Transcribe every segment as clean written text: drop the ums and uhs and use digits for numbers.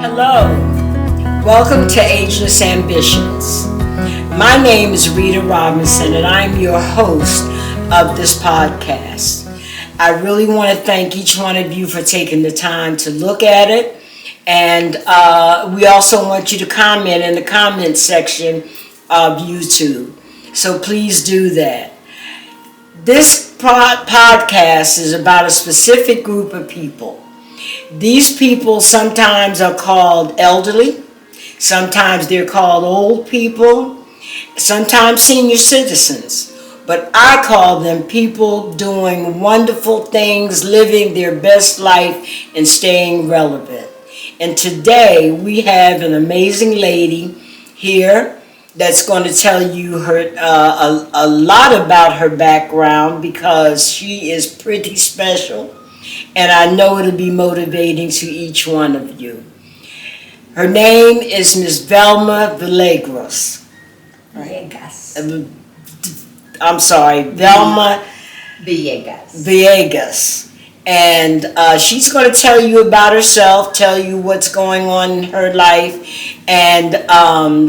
Hello, welcome to Ageless Ambitions. My name is Rita Robinson and I'm your host of this podcast. I really want to thank each one of you for taking the time to look at it, and we also want you to comment in the comment section of YouTube, so please do that. This podcast is about a specific group of people. These people sometimes are called elderly, sometimes they're called old people, sometimes senior citizens, but I call them people doing wonderful things, living their best life and staying relevant. And today we have an amazing lady here that's going to tell you a lot about her background, because she is pretty special. And I know it'll be motivating to each one of you. Her name is Miss Velma Villegas. Villegas. I'm sorry, Velma Villegas. And she's going to tell you about herself, tell you what's going on in her life. And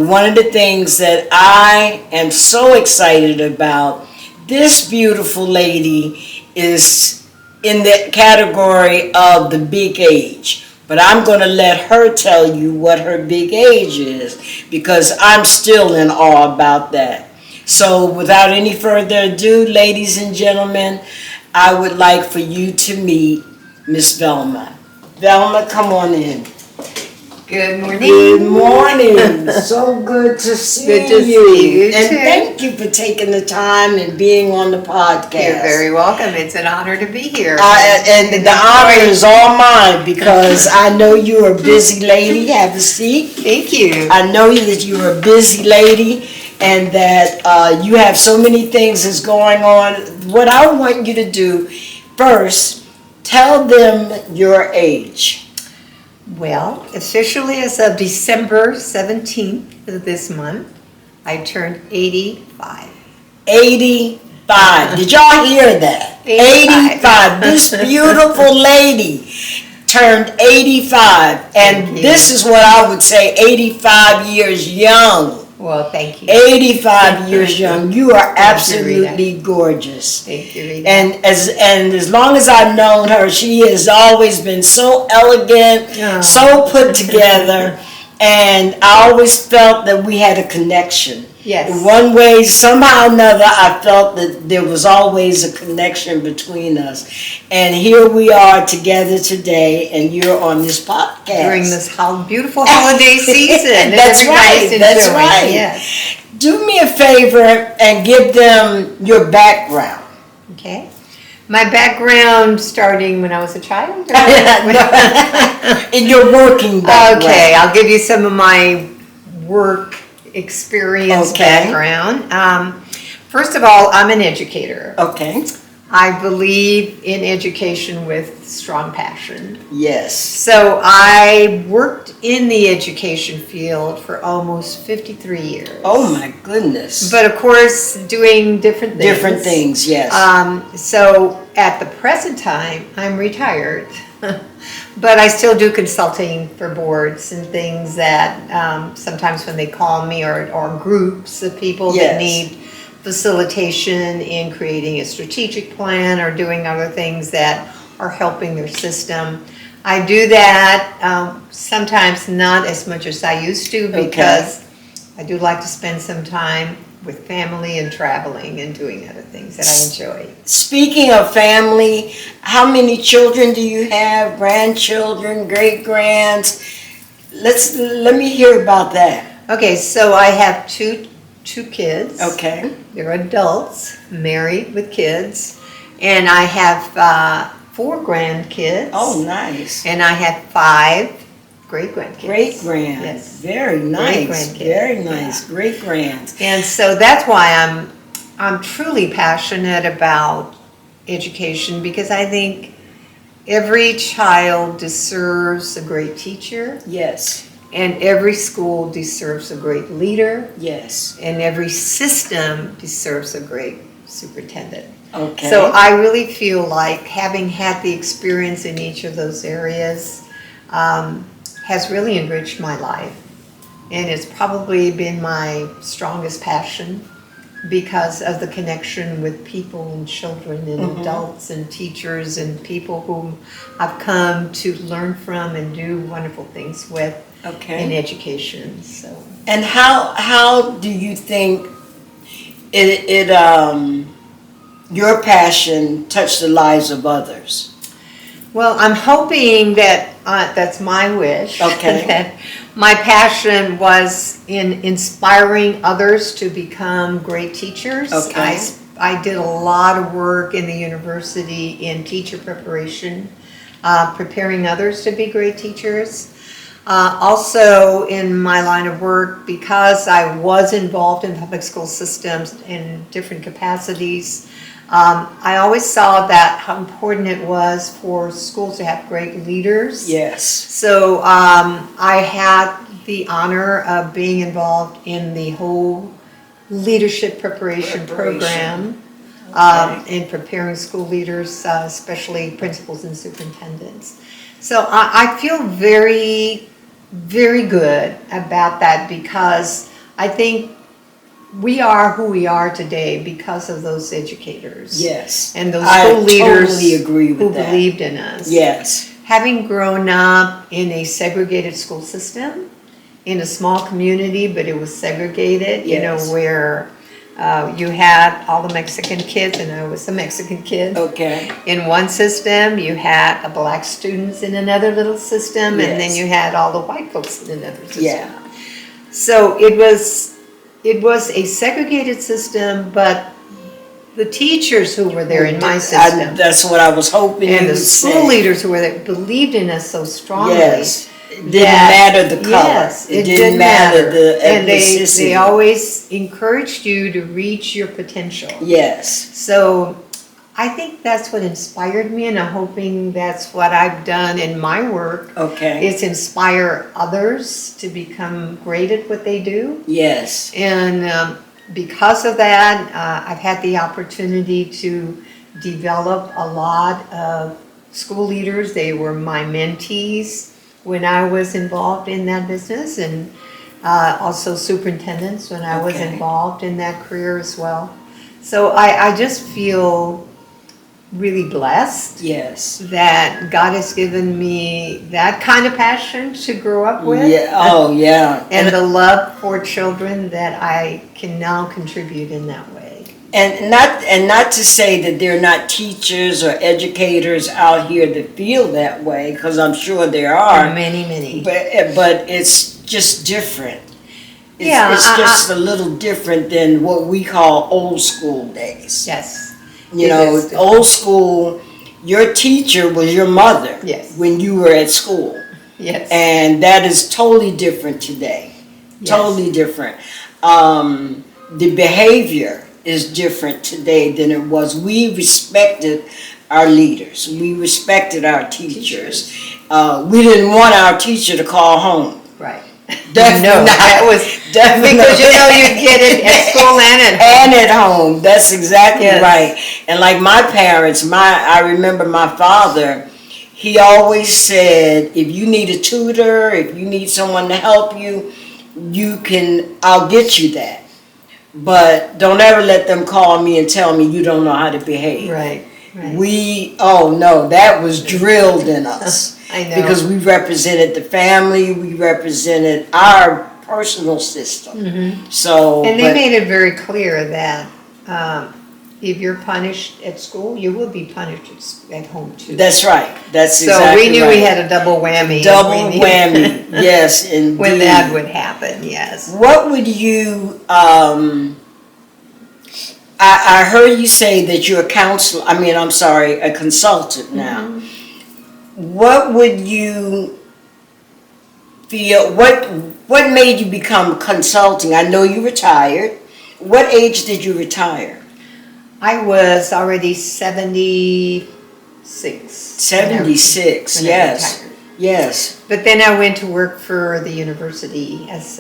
one of the things that I am so excited about, this beautiful lady is in the category of the big age, but I'm going to let her tell you what her big age is, because I'm still in awe about that. So without any further ado, ladies and gentlemen, I would like for you to meet Miss Velma. Velma, come on in. Good morning. Good morning. So good to see you. Good to see you And too. thank you for taking the time and being on the podcast. You're very welcome. It's an honor to be here. And the honor is all mine, because I know you're a busy lady. Have a seat. Thank you. I know that you're a busy lady and that you have so many things that's going on. What I want you to do first, tell them your age. Well, officially as of December 17th of this month, I turned 85. 85. Did y'all hear that? 85. This beautiful lady turned 85. And this is what I would say, 85 years young. Well, thank you. 85 years young. You are Thank you, absolutely gorgeous. Thank you, Rita. And as long as I've known her, she has always been so elegant, Oh. so put together, and I always felt that we had a connection. Yes. In one way, somehow or another, I felt that there was always a connection between us. And here we are together today, and you're on this podcast. During this beautiful holiday season. That's right. Everybody's That's enjoying. right. Yes. Do me a favor and give them your background. Okay. My background starting when I was a child? In your working background. Okay, I'll give you some of my work experience background. First of all, I'm an educator. Okay. I believe in education with strong passion. Yes. So I worked in the education field for almost 53 years. Oh my goodness. But of course, doing different things. Different things, yes. So at the present time, I'm retired. But I still do consulting for boards and things that sometimes when they call me, or groups of people that need facilitation in creating a strategic plan or doing other things that are helping their system. I do that sometimes not as much as I used to, because I do like to spend some time with family and traveling and doing other things that I enjoy. Speaking of family, how many children do you have? Grandchildren, great-grands? Let me hear about that. Okay, so I have two kids. Okay. They're adults, married with kids, and I have 4 grandkids. Oh, nice. And I have 5 great-grandkids. Great-grands. Yes. Very nice. Great-grandkids. Very nice. Yeah. Great-grands. And so that's why I'm truly passionate about education, because I think every child deserves a great teacher. Yes. And every school deserves a great leader. Yes. And every system deserves a great superintendent. Okay. So I really feel like, having had the experience in each of those areas, has really enriched my life. And it's probably been my strongest passion because of the connection with people and children and adults and teachers and people whom I've come to learn from and do wonderful things with in education. So. And how do you think your passion touched the lives of others? Well, I'm hoping that that's my wish. Okay. That my passion was in inspiring others to become great teachers. Okay. I did a lot of work in the university in teacher preparation, preparing others to be great teachers. Also in my line of work, because I was involved in public school systems in different capacities, I always saw that how important it was for schools to have great leaders. Yes. So I had the honor of being involved in the whole leadership preparation program in preparing school leaders, especially principals and superintendents. So I feel very, very good about that because I think we are who we are today because of those educators. Yes. And those school leaders totally agree with who that. believed in us. Yes. Having grown up in a segregated school system, in a small community, but it was segregated, you know, Yes. where you had all the Mexican kids, and I was a Mexican kid. Okay. In one system, you had the black students in another little system, and then Yes. you had all the white folks in another system. Yeah. So it was a segregated system, but the teachers who were there in my system That's what I was hoping you and the would school say. leaders who were there believed in us so strongly. Yes. It didn't matter the color. Yes, it didn't matter the and ethnicity. they always encouraged you to reach your potential. Yes. So I think that's what inspired me, and I'm hoping that's what I've done in my work. Okay. Is inspire others to become great at what they do. Yes. And because of that, I've had the opportunity to develop a lot of school leaders. They were my mentees when I was involved in that business, and also superintendents when I was Okay. involved in that career as well. So I just feel really blessed Yes. that God has given me that kind of passion to grow up with. Yeah. Oh, yeah. And the love for children that I can now contribute in that way. And not to say that there are not teachers or educators out here that feel that way, because I'm sure there are. Many, many. But it's just different. Yeah, It's just a little different than what we call old school days. Yes. You It know, is different. old school, your teacher was your mother. Yes. When you were at school. Yes. And that is totally different today. Yes. Totally different. The behavior is different today than it was. We respected our leaders. We respected our teachers. We didn't want our teacher to call home. Right. Definitely No, not. that was Definitely because you know not. you get it at school and at home. And at home. That's exactly Yes. right. And like my parents, I remember my father, he always said, if you need a tutor, if you need someone to help you, I'll get you that. But don't ever let them call me and tell me you don't know how to behave. Right. Right. That was drilled in us. I know. Because we represented the family, we represented our personal system. So, And they but- made it very clear that if you're punished at school, you will be punished at home too. That's right. That's So exactly we knew right. we had a double whammy. Double if we needed- whammy. Yes, indeed. when that would happen, yes. What would you? I heard you say that you're a counselor. A consultant now. What would you feel? What made you become consulting? I know you retired. What age did you retire? I was already 76. 76. when I Yes. retired. Yes. But then I went to work for the university that's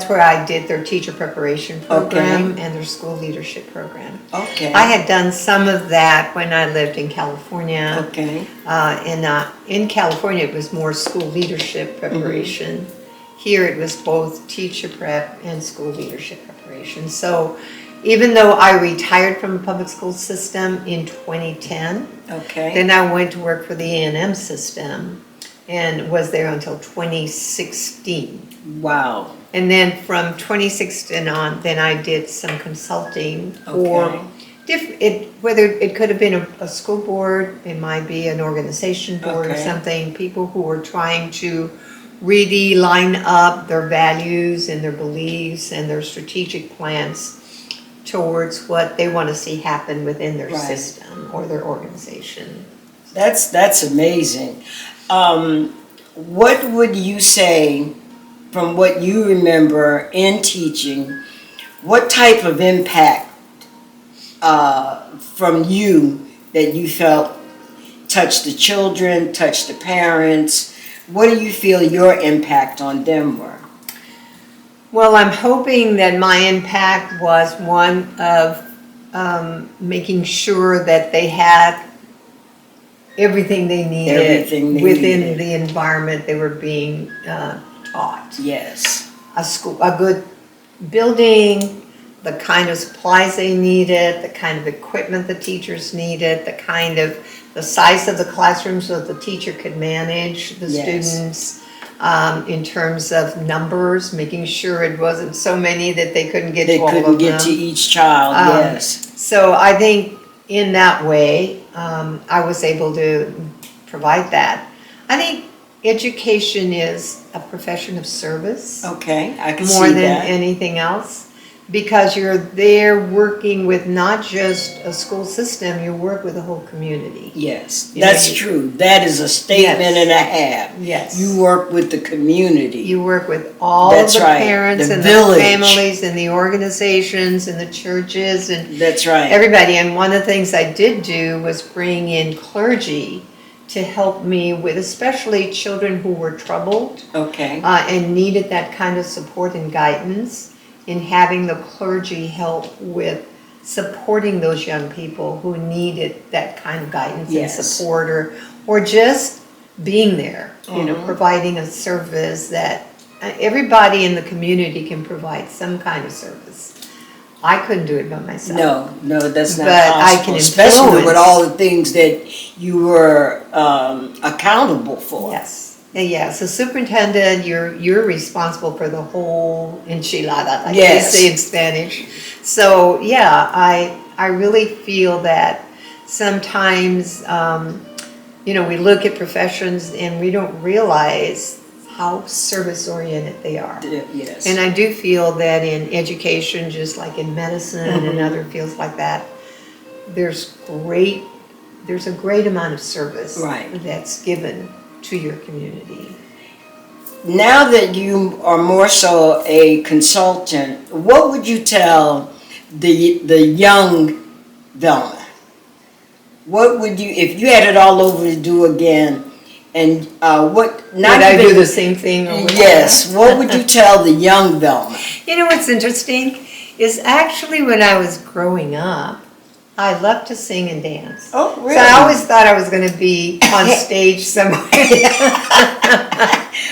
where I did their teacher preparation program and their school leadership program. Okay. I had done some of that when I lived in California. Okay. In California, it was more school leadership preparation. Here, it was both teacher prep and school leadership preparation. So even though I retired from the public school system in 2010, then I went to work for the A&M system and was there until 2016. Wow. And then from 2016 on, then I did some consulting for whether it could have been a school board, it might be an organization board or something, people who were trying to really line up their values and their beliefs and their strategic plans towards what they want to see happen within their system or their organization. That's amazing. What would you say, from what you remember in teaching, what type of impact from you that you felt touched the children, touched the parents? What do you feel your impact on them were? Well, I'm hoping that my impact was one of making sure that they had everything they needed within the environment they were being taught. Yes. A good building, the kind of supplies they needed, the kind of equipment the teachers needed, the size of the classroom so that the teacher could manage the students. In terms of numbers, making sure it wasn't so many that they couldn't get to all of them. They couldn't get to each child, yes. So I think in that way, I was able to provide that. I think education is a profession of service. Okay, I can see that. More than anything else. Because you're there working with not just a school system, you work with the whole community. Yes, that's true. That is a statement and a half. Yes. You work with the community. You work with all the parents and the families and the organizations and the churches and everybody. And one of the things I did do was bring in clergy to help me with especially children who were troubled and needed that kind of support and guidance. In having the clergy help with supporting those young people who needed that kind of guidance and support or just being there, providing a service that everybody in the community can provide some kind of service. I couldn't do it by myself. No, that's not but possible. I can especially with all the things that you were accountable for. Yes. Yeah, so superintendent, you're responsible for the whole enchilada, like they say in Spanish. So yeah, I really feel that sometimes, we look at professions and we don't realize how service-oriented they are. Yes. And I do feel that in education, just like in medicine and other fields like that, there's a great amount of service that's given to your community. Now that you are more so a consultant, what would you tell the young Velma? What would you, if you had it all over to do again, and would I do the same thing? Yes. What would you tell the young Velma? You know what's interesting is actually when I was growing up, I loved to sing and dance. Oh, really? So I always thought I was going to be on stage somewhere.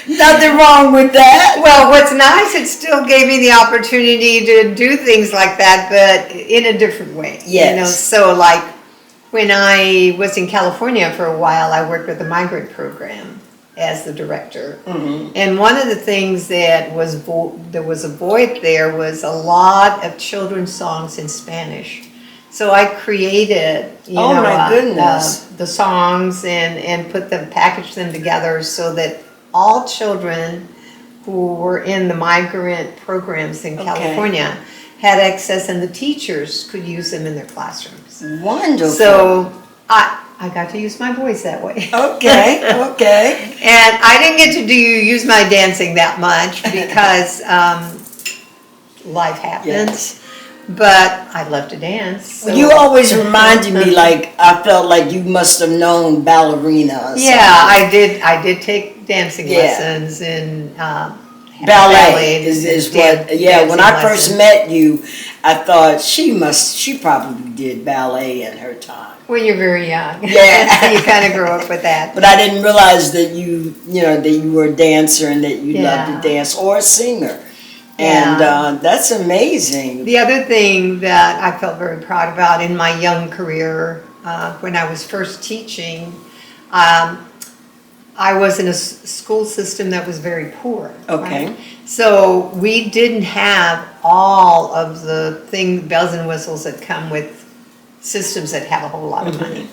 Nothing wrong with that. Well, what's nice, it still gave me the opportunity to do things like that, but in a different way. Yes. So like when I was in California for a while, I worked with the migrant program as the director. And one of the things that was a void there was a lot of children's songs in Spanish. So I created, the songs and packaged them together so that all children who were in the migrant programs in California had access and the teachers could use them in their classrooms. Wonderful. So I got to use my voice that way. Okay. And I didn't get to use my dancing that much because life happens. but I love to dance. So. You always reminded me, like, I felt like you must have known ballerina or something. Yeah, I did take dancing lessons in Ballet is what, when I first lessons. met you, I thought she probably did ballet in her time. When you're very young. Yeah. You kind of grow up with that. But I didn't realize that that you were a dancer and that you loved to dance, or a singer. And that's amazing. The other thing that I felt very proud about in my young career, when I was first teaching, I was in a school system that was very poor. Okay. Right? So we didn't have all of the bells and whistles that come with systems that have a whole lot of money.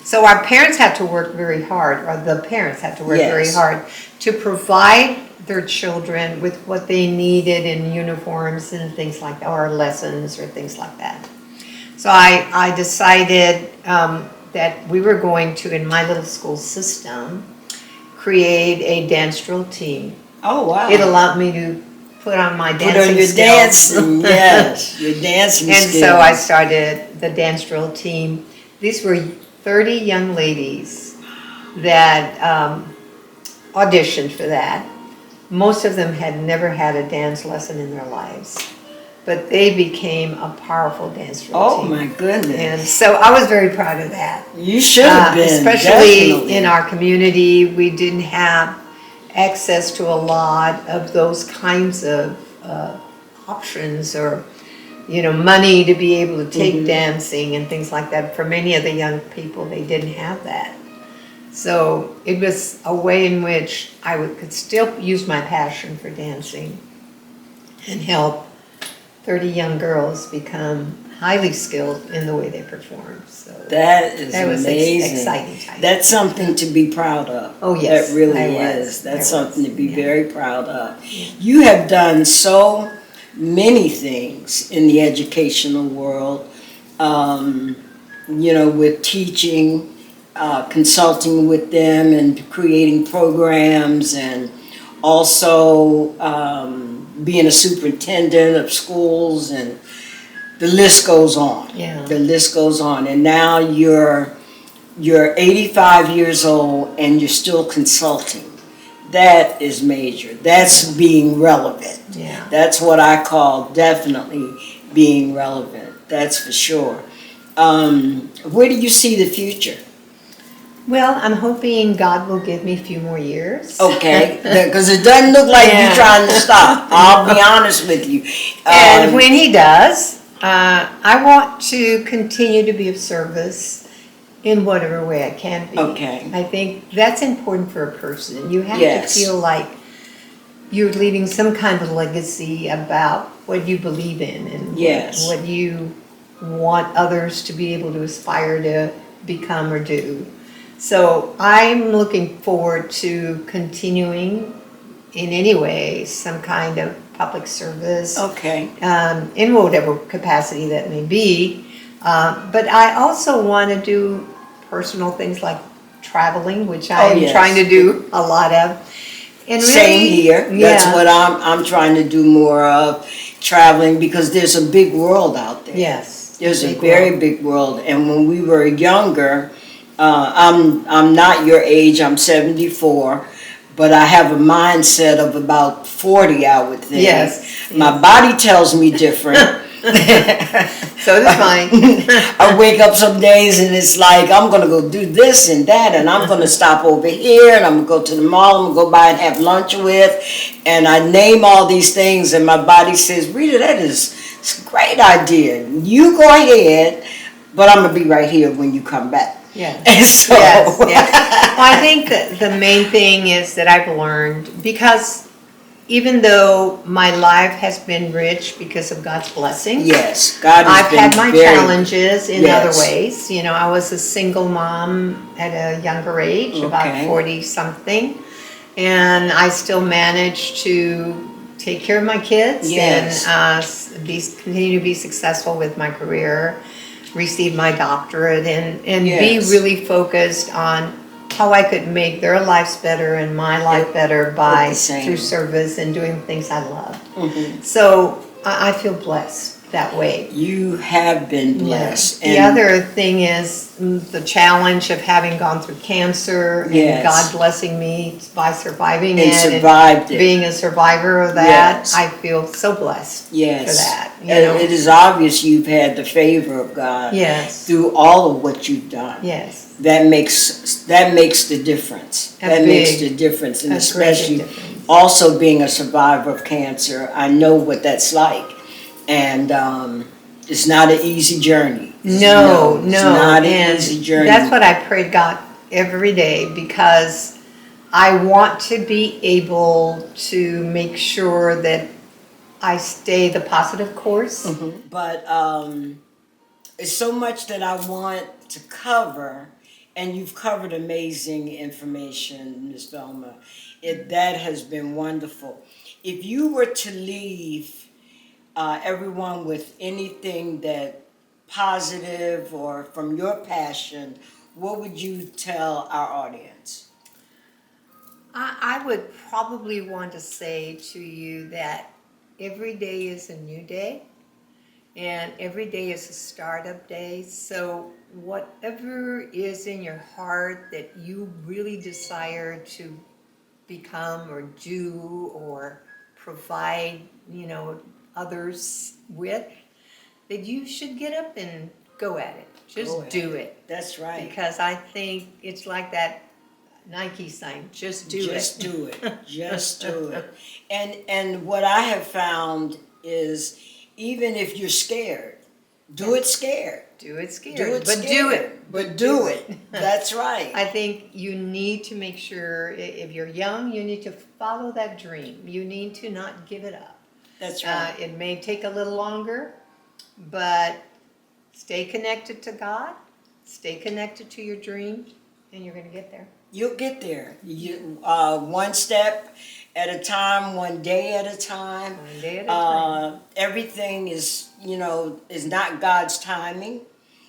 So our parents had to work very hard, or the parents had to work very hard to provide their children with what they needed in uniforms and things like that, or lessons or things like that. So I decided that we were going to, in my little school system, create a dance drill team. Oh, wow. It allowed me to put on my dancing skills. Dancing, yes, your dancing skills. And so I started the dance drill team. These were 30 young ladies that auditioned for that. Most of them had never had a dance lesson in their lives, but they became a powerful dance drill team. Oh my goodness. And so I was very proud of that. You should have been, especially definitely. In our community, we didn't have access to a lot of those kinds of options, or money to be able to take dancing and things like that. For many of the young people, they didn't have that. So it was a way in which I could still use my passion for dancing and help 30 young girls become highly skilled in the way they perform. So that was amazing. Exciting time. That's something to be proud of. Oh yes, that really is. That's something to be very proud of. You have done so many things in the educational world. With teaching. Consulting with them and creating programs, and also being a superintendent of schools, and the list goes on. Yeah. The list goes on. And now you're 85 years old and you're still consulting. That is major. That's being relevant. Yeah. That's what I call definitely being relevant. That's for sure. Where do you see the future? Well, I'm hoping God will give me a few more years. Okay, because it doesn't look like you're trying to stop. I'll be honest with you. And when He does, I want to continue to be of service in whatever way I can be. Okay. I think that's important for a person. You have Yes. to feel like you're leaving some kind of legacy about what you believe in, and Yes. what you want others to be able to aspire to become or do. So I'm looking forward to continuing in any way some kind of public service. Okay. In whatever capacity that may be. But I also want to do personal things like traveling, which I'm trying to do a lot of. And really, same here. That's what I'm trying to do more of, traveling, because there's a big world out there. Yes. There's a very big world. And when we were younger, I'm not your age, I'm 74, but I have a mindset of about 40, I would think. Yes. My body tells me different. So does mine. I wake up some days and it's like, I'm going to go do this and that, and I'm going to stop over here, and I'm going to go to the mall, I'm going to go by and have lunch with, and I name all these things, and my body says, Rita, it's a great idea. You go ahead, but I'm going to be right here when you come back. Yeah. So. Yes. Well, I think that the main thing is that I've learned, because even though my life has been rich because of God's blessings, yes, God has I've been had my very, challenges in yes. other ways. I was a single mom at a younger age, about 40 something, and I still managed to take care of my kids, yes. and continue to be successful with my career, receive my doctorate, and yes. be really focused on how I could make their lives better and my life better through service and doing things I love. Mm-hmm. So I feel blessed. that way. You have been blessed. The other thing is the challenge of having gone through cancer and Yes. God blessing me by surviving And it survived it. being a survivor of that. Yes. I feel so blessed Yes. for that. It is obvious you've had the favor of God Yes. through all of what you've done. Yes. That makes the difference. That makes the difference, and especially also being a survivor of cancer, I know what that's like, and it's not an easy journey. No, it's not an and easy journey. that's what I pray God every day, because I want to be able to make sure that I stay the positive course. Mm-hmm. But it's so much that I want to cover, and you've covered amazing information, Ms. Velma. That has been wonderful. If you were to leave everyone with anything that positive or from your passion, what would you tell our audience? I would probably want to say to you that every day is a new day, and every day is a startup day. So whatever is in your heart that you really desire to become or do or provide, others with, that you should get up and go at it. Just do it. That's right. Because I think it's like that Nike sign, just do it. Just do it. Just do it. And what I have found is, even if you're scared, do it scared. Do it scared. Do it but scared. do it. But do it. That's right. I think you need to make sure, if you're young, you need to follow that dream. You need to not give it up. That's right. It may take a little longer, but stay connected to God, stay connected to your dream, and you're going to get there. You'll get there. One step at a time, one day at a time. One day at a time. Everything is not God's timing,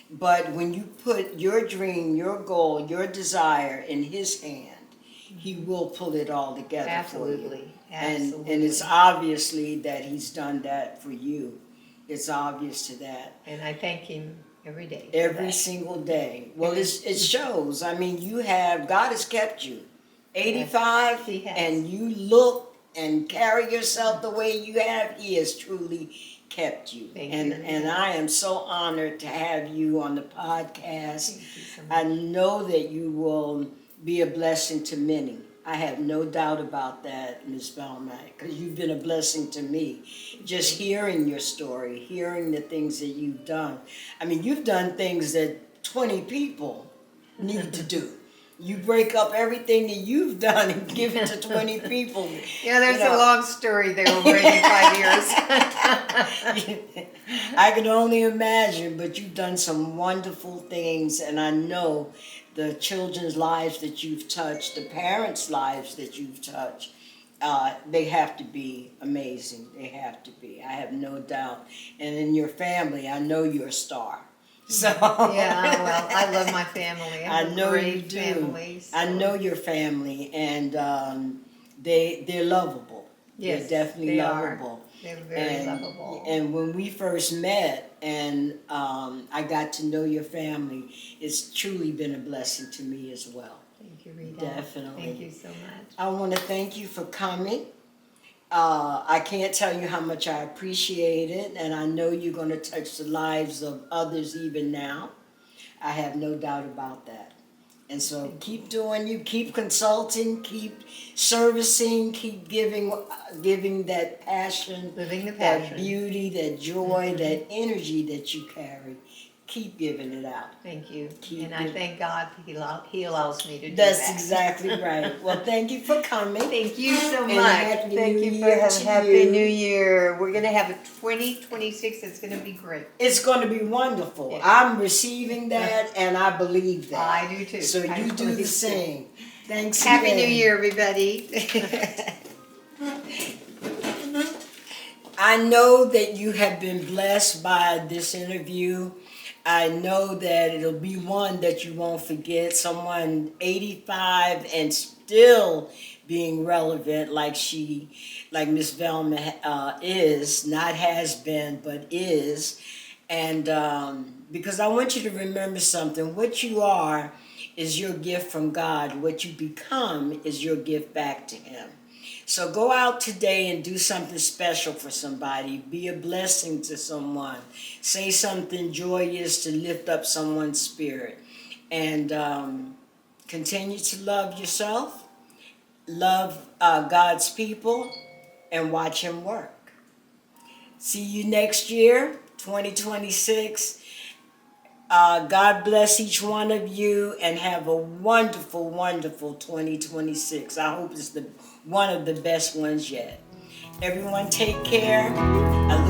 but when you put your dream, your goal, your desire in His hand, He will pull it all together. Absolutely. For you. And it's obviously that He's done that for you. It's obvious to that. And I thank Him every day. Every single day. Well, it shows. I mean, God has kept you. 85, He has. And you look and carry yourself the way you have. He has truly kept you. Thank you. And I am so honored to have you on the podcast. Thank you so much. I know that you will be a blessing to many. I have no doubt about that, Ms. Velma, because you've been a blessing to me. Just hearing your story, hearing the things that you've done. I mean, you've done things that 20 people need to do. You break up everything that you've done and give it to 20 people. Yeah, there's a long story there over 85 years. I can only imagine, but you've done some wonderful things, and I know the children's lives that you've touched, the parents' lives that you've touched, they have to be amazing. They have to be. I have no doubt. And in your family, I know you're a star. So Yeah, well, I love my family. I know you do. Family, so. I know your family, and they're lovable. Yes, they're definitely they lovable. Are. They're very lovable. And when we first met, and I got to know your family, it's truly been a blessing to me as well. Thank you, Rita. Definitely. Thank you so much. I want to thank you for coming. I can't tell you how much I appreciate it, and I know you're going to touch the lives of others even now. I have no doubt about that. And so keep doing you, keep consulting, keep servicing, keep giving that passion, Living the passion. that beauty, that joy, that energy that you carry. Keep giving it out. Thank you. I thank God He allows me to do That's that. exactly right. Well, thank you for coming. Thank you so And much. Happy Thank New you Year for to Happy you. New Year. We're going to have a 2026 that's going to be great. It's going to be wonderful. Yeah. I'm receiving that, and I believe that. I do too. So I you do believe the too. same. Thanks Happy again. New Year, everybody. I know that you have been blessed by this interview. I know that it'll be one that you won't forget. Someone 85 and still being relevant, like Miss Velma is, not has been, but is. And because I want you to remember something, what you are is your gift from God. What you become is your gift back to Him. So go out today and do something special for somebody. Be a blessing to someone. Say something joyous to lift up someone's spirit. And continue to love yourself, love God's people, and watch Him work. See you next year, 2026. God bless each one of you and have a wonderful, wonderful 2026. I hope it's one of the best ones yet. Everyone take care. I